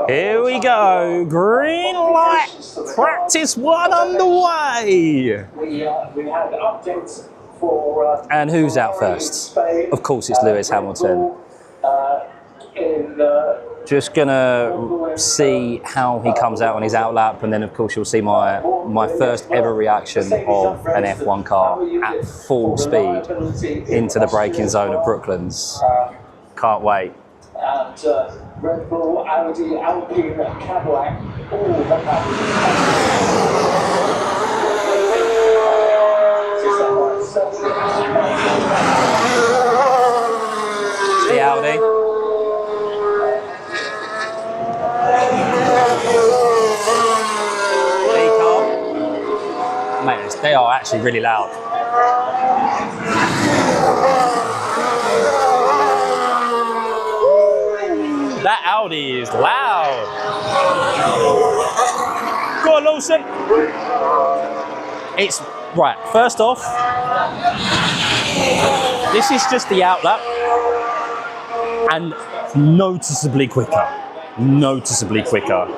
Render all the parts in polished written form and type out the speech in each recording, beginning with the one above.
Here we go, green light, practice one underway. We have updates for... And who's out first? Of course it's Lewis Hamilton. Just gonna see how he comes out on his outlap, and then of course you'll see my first ever reaction of an F1 car at full speed into the braking zone of Brooklands. Can't wait. And Red Bull, Audi, Alpine, Cadillac, all the Audi. Mate, they are actually really loud. That Audi is loud. Go on, Lawson. It's right. First off, this is just the outlap, and noticeably quicker. Noticeably quicker.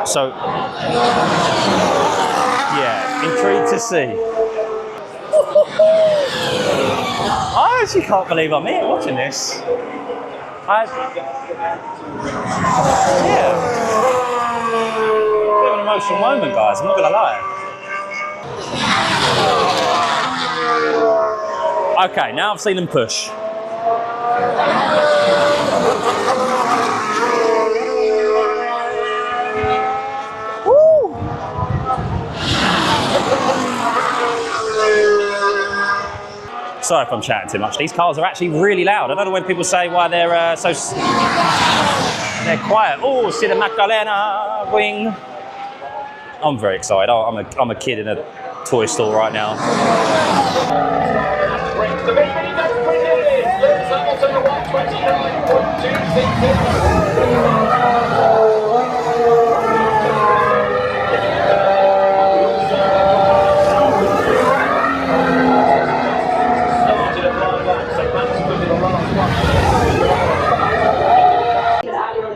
So, yeah, intrigued to see. I actually can't believe I'm here watching this. Yeah. Bit of an emotional moment, guys, I'm not gonna lie. Okay, now I've seen them push. Sorry if I'm chatting too much. These cars are actually really loud. I don't know when people say why they're they're quiet. Oh, see the Magdalena wing. I'm very excited. I'm a kid in a toy store right now.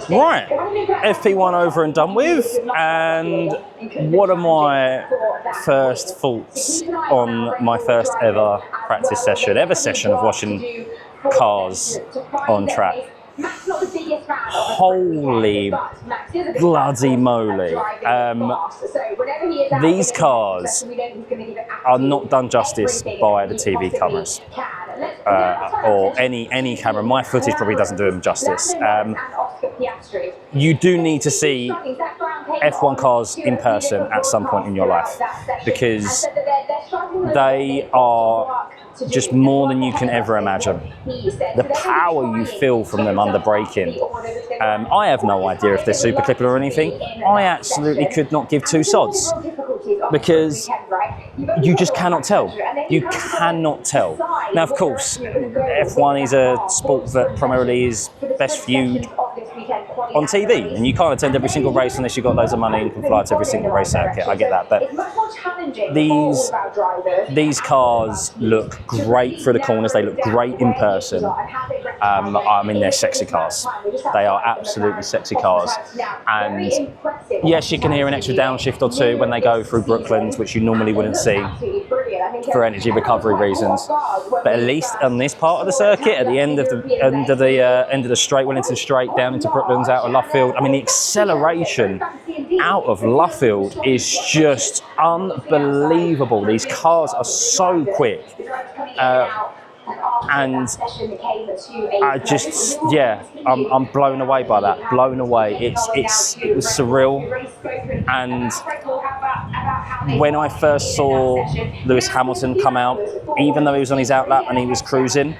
Right, FP1 over and done with, and what are my first thoughts on my first ever practice session, of watching cars on track? Holy bloody moly. These cars are not done justice by the TV cameras. Or any camera. My footage probably doesn't do them justice. You do need to see F1 cars in person at some point in your life, because they are just more than you can ever imagine. The power you feel from them under braking. I have no idea if they're super clippable or anything. I absolutely could not give two sods, because you just cannot tell. You cannot tell. Now, of course, F1 is a sport that primarily is best viewed on TV, and you can't attend every single race unless you've got loads of money and can fly to every single race circuit. I get that, but these cars look great through the corners. They look great in person. I mean, they're sexy cars. They are absolutely sexy cars. And yes, you can hear an extra downshift or two when they go through Brooklands, which you normally wouldn't see for energy recovery reasons. But at least on this part of the circuit, at the end of the straight, Wellington Straight down into Brooklands, out of Luffield, I mean, the acceleration out of Luffield is just unbelievable. These cars are so quick. And I just, yeah, I'm blown away by that. Blown away. It was surreal. And when I first saw Lewis Hamilton come out, even though he was on his outlap and he was cruising,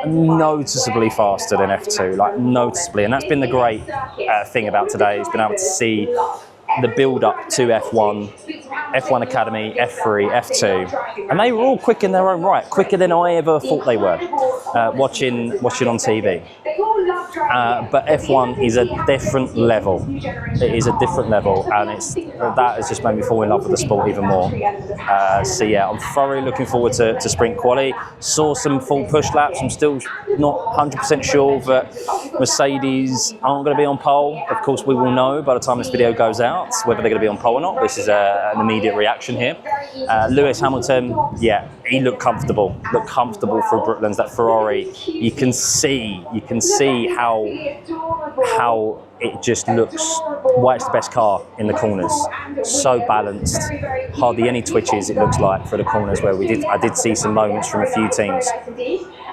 noticeably faster than F2, like noticeably. And that's been the great thing about today, is been able to see the build up to F1, F1 Academy, F3, F2, and they were all quick in their own right, quicker than I ever thought they were, watching on TV. But F1 is a different level. It is a different level, and that has just made me fall in love with the sport even more. So yeah, I'm thoroughly looking forward to sprint quali. Saw some full push laps. I'm still not 100% sure that Mercedes aren't going to be on pole. Of course, we will know by the time this video goes out whether they're going to be on pole or not. This is an immediate reaction here. Lewis Hamilton, yeah, he looked comfortable through Brooklands. That Ferrari, you can see how it just looks why it's the best car in the corners. So balanced, hardly any twitches it looks like for the corners where I did see some moments from a few teams.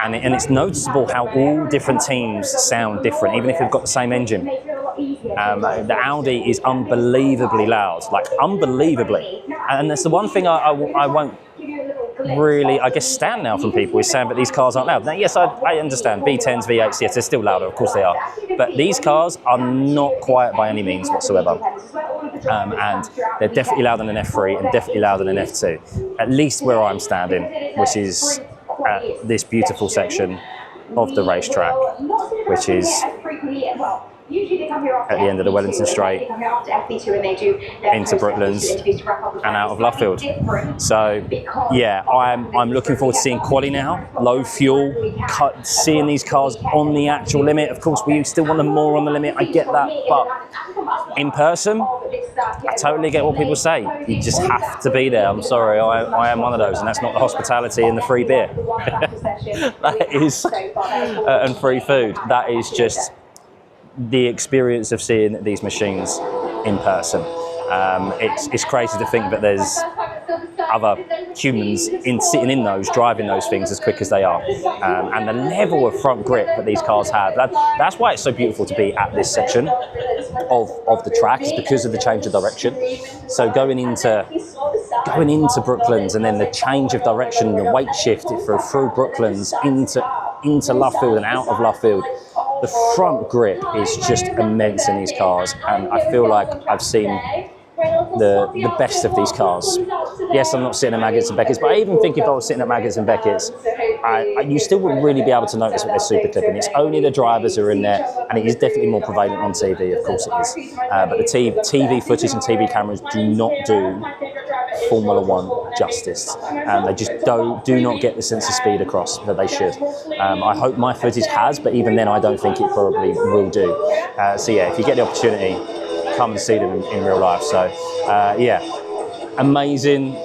And it's noticeable how all different teams sound different, even if they've got the same engine. The Audi is unbelievably loud, like unbelievably. And that's the one thing I won't really, I guess, stand now from people is saying that these cars aren't loud. Now, yes, I understand V10s, V8s, yes, they're still louder, of course they are. But these cars are not quiet by any means whatsoever. And they're definitely louder than an F3 and definitely louder than an F2, at least where I'm standing, which is at this beautiful section of the racetrack, which is at the end of the Wellington Straight into Brooklands and out of Luffield. So yeah, I'm looking forward to seeing quali now, low fuel, seeing these cars on the actual limit. Of course, we still want them more on the limit, I get that, but in person, I totally get what people say. You just have to be there. I'm sorry, I am one of those, and that's not the hospitality and the free beer. That is, and free food. That is just the experience of seeing these machines in person. It's crazy to think that there's other humans sitting in those, driving those things as quick as they are. And the level of front grip that these cars have, that's why it's so beautiful to be at this section of the track, is because of the change of direction. So going into Brooklands and then the change of direction, the weight shift through Brooklands into Luffield and out of Luffield, the front grip is just immense in these cars, and I feel like I've seen the best of these cars. Yes, I'm not sitting at Maggots and Beckett's, but I even think if I was sitting at Maggots and Beckett's, you still wouldn't really be able to notice what they're super clipping. It's only the drivers who are in there, and it is definitely more prevalent on TV, of course it is. But the TV footage and TV cameras do not do Formula One justice, and they just do not get the sense of speed across that they should. I hope my footage has, but even then I don't think it probably will do. So yeah, if you get the opportunity, come and see them in real life. So yeah, amazing.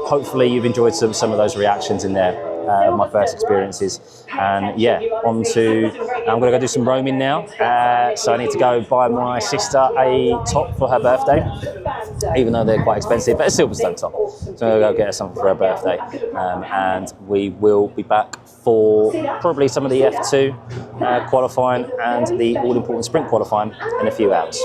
Hopefully you've enjoyed some of those reactions in there of my first experiences. And yeah, I'm going to go do some roaming now. So I need to go buy my sister a top for her birthday, even though they're quite expensive, but a Silverstone top. So I'm going to go get her something for her birthday. And we will be back for probably some of the F2 qualifying and the all-important sprint qualifying in a few hours.